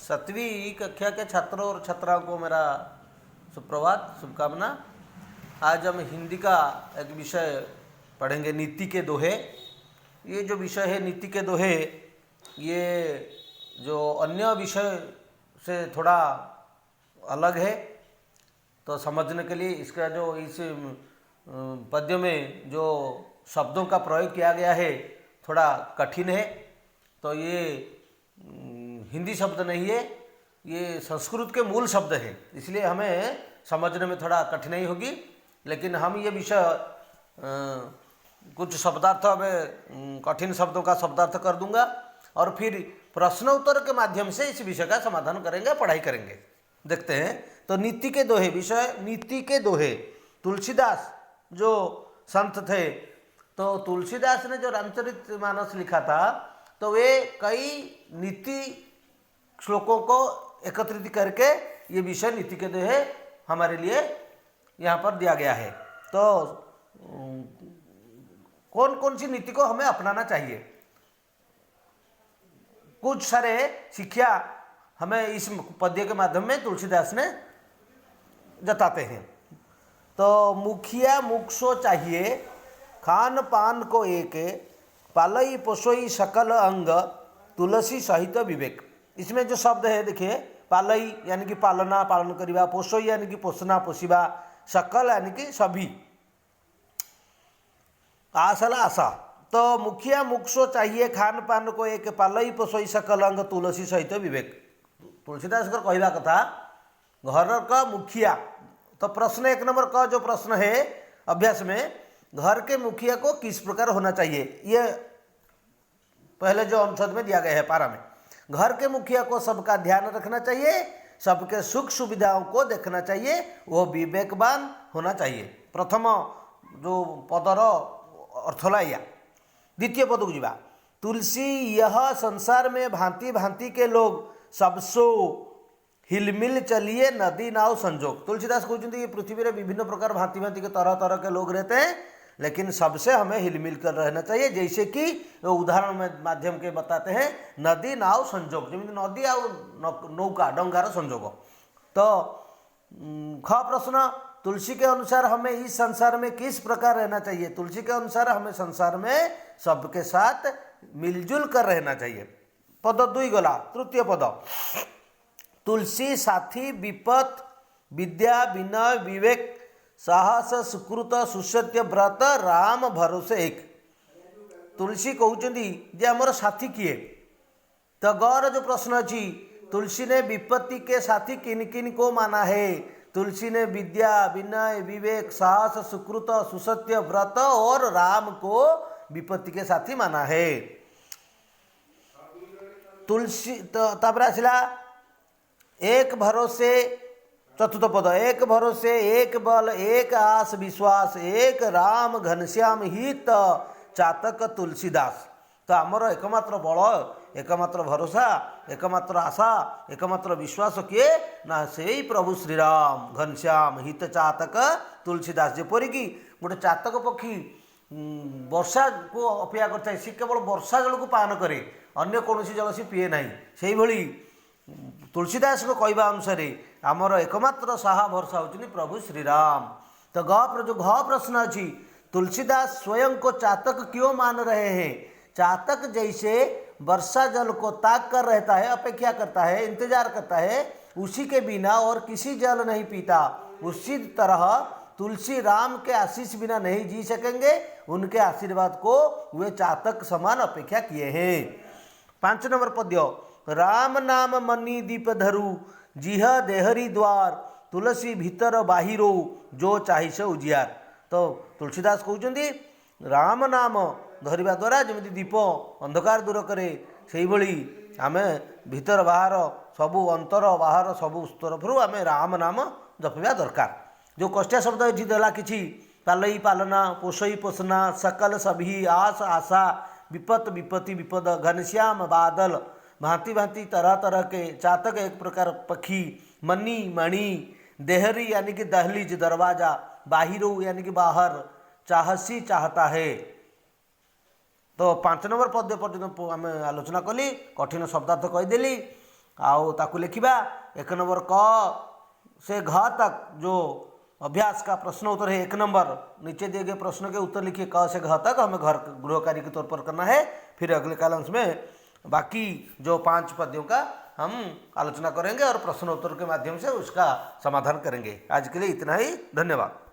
7वीं कक्षा के छात्रों और छात्राओं को मेरा सुप्रभात, शुभकामना। आज हम हिंदी का एक विषय पढ़ेंगे, नीति के दोहे। ये जो विषय है नीति के दोहे, ये जो अन्य विषय से थोड़ा अलग है, तो समझने के लिए इसका जो इस पद्य में जो शब्दों का प्रयोग किया गया है थोड़ा कठिन है। तो ये हिंदी शब्द नहीं है, ये संस्कृत के मूल शब्द है, इसलिए हमें समझने में थोड़ा कठिनाई होगी। लेकिन हम ये विषय कुछ शब्दार्थ में कठिन शब्दों का शब्दार्थ कर दूंगा और फिर प्रश्न उत्तर के माध्यम से इस विषय का समाधान करेंगे, पढ़ाई करेंगे। देखते हैं। तो नीति के दोहे, विषय नीति के दोहे। तुलसीदास जो संत थे, तो तुलसीदास ने जो रामचरितमानस लिखा था, तो वे कई नीति श्लोकों को एकत्रित करके ये विषय नीति के दोहे हमारे लिए यहाँ पर दिया गया है। तो कौन कौन सी नीति को हमें अपनाना चाहिए, कुछ सारे शिक्षा हमें इस पद्य के माध्यम में तुलसीदास ने जताते हैं। तो मुखिया मुक्षो चाहिए, खान पान को एक, पालई पोसोई सकल अंग, तुलसी सहित विवेक। इसमें जो शब्द है देखिए, पालई यानी कि पालना, पालन करिबा, पोसोई यानी कि पोसना, पोसिबा, सकल यानी कि सभी, आसला आशा। तो मुखिया मुक्षो चाहिए, खान पान को एक, पालई पोसोई सकल अंग, तुलसी सहित विवेक। तुलसीदास को कहवा कथा, घर का मुखिया। तो प्रश्न 1 नंबर का जो प्रश्न है अभ्यास में, घर के मुखिया को किस प्रकार होना चाहिए, ये पहले जो अनुच्छेद में दिया गया है पारा में। घर के मुखिया को सबका ध्यान रखना चाहिए, सबके सुख सुविधाओं को देखना चाहिए, वो विवेकवान होना चाहिए। प्रथम जो पदर अर्थ लाइया। द्वितीय पद को जीवा, तुलसी यह संसार में भांति भांति के लोग, सबसो हिलमिल चलिए नदी नाव संजोग। तुलसीदास कहते हैं पृथ्वी में विभिन्न प्रकार भांति भांति के तरह तरह के लोग रहते हैं, लेकिन सबसे हमें हिलमिल कर रहना चाहिए। जैसे कि उदाहरण में माध्यम के बताते हैं, नदी नाव संजोग, जमी नदी और नौका डंगार संजोग। तो ख प्रश्न, तुलसी के अनुसार हमें इस संसार में किस प्रकार रहना चाहिए। तुलसी के अनुसार हमें संसार में सबके साथ मिलजुल कर रहना चाहिए। पद 2 गला। तृतीय पद, तुलसी साथी विपत विद्या विनय विवेक, साहस सुकृत सुसत्य व्रत, राम भरोसे एक। तुलसी कहते जे आमर साथी किए। तो गौर जो प्रश्न अच्छी, तुलसी ने विपत्ति के साथी किन किन को माना है। तुलसी ने विद्या विनय विवेक साहस सुकृत सुसत्य व्रत और राम को विपत्ति के साथी माना है। तुलसी तब आसला एक भरोसे, चतुर्थ पद, एक भरोसे एक बल एक आस विश्वास, एक राम घनश्याम हित चातक तुलसीदास। तो आमर एकमात्र बल, एकमात्र भरोसा, एकमात्र आशा, एकमात्र विश्वास किए ना, से प्रभु श्रीराम घनश्याम हित चातक तुलसीदास। जेपरिकी गोटे चातक पक्षी वर्षा को अपेक्षा करता है, सी केवल वर्षा जल को पान करे, अन्य कौन जल सी पीए ना। से भली तुलसीदास को कहवा अनुसार आमर एकमात्र साहा भरसा होती प्रभु श्रीराम। तो जो घ प्रश्न अच्छी, तुलसीदास स्वयं को चातक क्यों मान रहे हैं। चातक जैसे वर्षा जल को ताक कर रहता है, अपेक्षा करता है, इंतजार करता है, उसी के बिना और किसी जल नहीं पीता, उसी तरह तुलसी राम के आशीष बिना नहीं जी सकेंगे। उनके आशीर्वाद को वे चातक समान अपेक्षा किए हैं। 5 नंबर पद्य, राम नाम मनी दीप धरु, जिह देहरी द्वार, तुलसी भीतर बाहिरो, जो चाहे से उजियार। तो तुलसीदास कहते राम नाम धरिबा द्वारा जमी दीप अंधकार दूर करे, से भली आमे भीतर बाहर सबू, अंतर बाहर सबू तरफ आमे राम नाम जपिबा दरकार। जो कष्टिया शब्द ये देला किछि, पालई पालना, पोसई पोसना, सकल सभी, आस आशा, विपत विपत्ति विपद, घनश्याम बादल, भांति भांति तरह तरह के, चातक एक प्रकार पक्षी, मनी मणि, देहरी यानी कि दहलीज दरवाजा, बाहिरो यानी कि बाहर, चाहसी चाहता है। तो 5 नंबर पद्य पर्यटन आम आलोचना कली, कठिन शब्दार्थ कहीदेली। आओ ताकू लिखिबा 1 नंबर क से घ तक जो अभ्यास का प्रश्न उत्तर है 1 नंबर, नीचे दिए गए प्रश्नों के उत्तर लिखिए क से घ तक, हमें घर गृह कार्य के तौर पर करना है। फिर अगले कालांश में बाकी जो 5 पद्यों का हम आलोचना करेंगे और प्रश्न उत्तर के माध्यम से उसका समाधान करेंगे। आज के लिए इतना ही, धन्यवाद।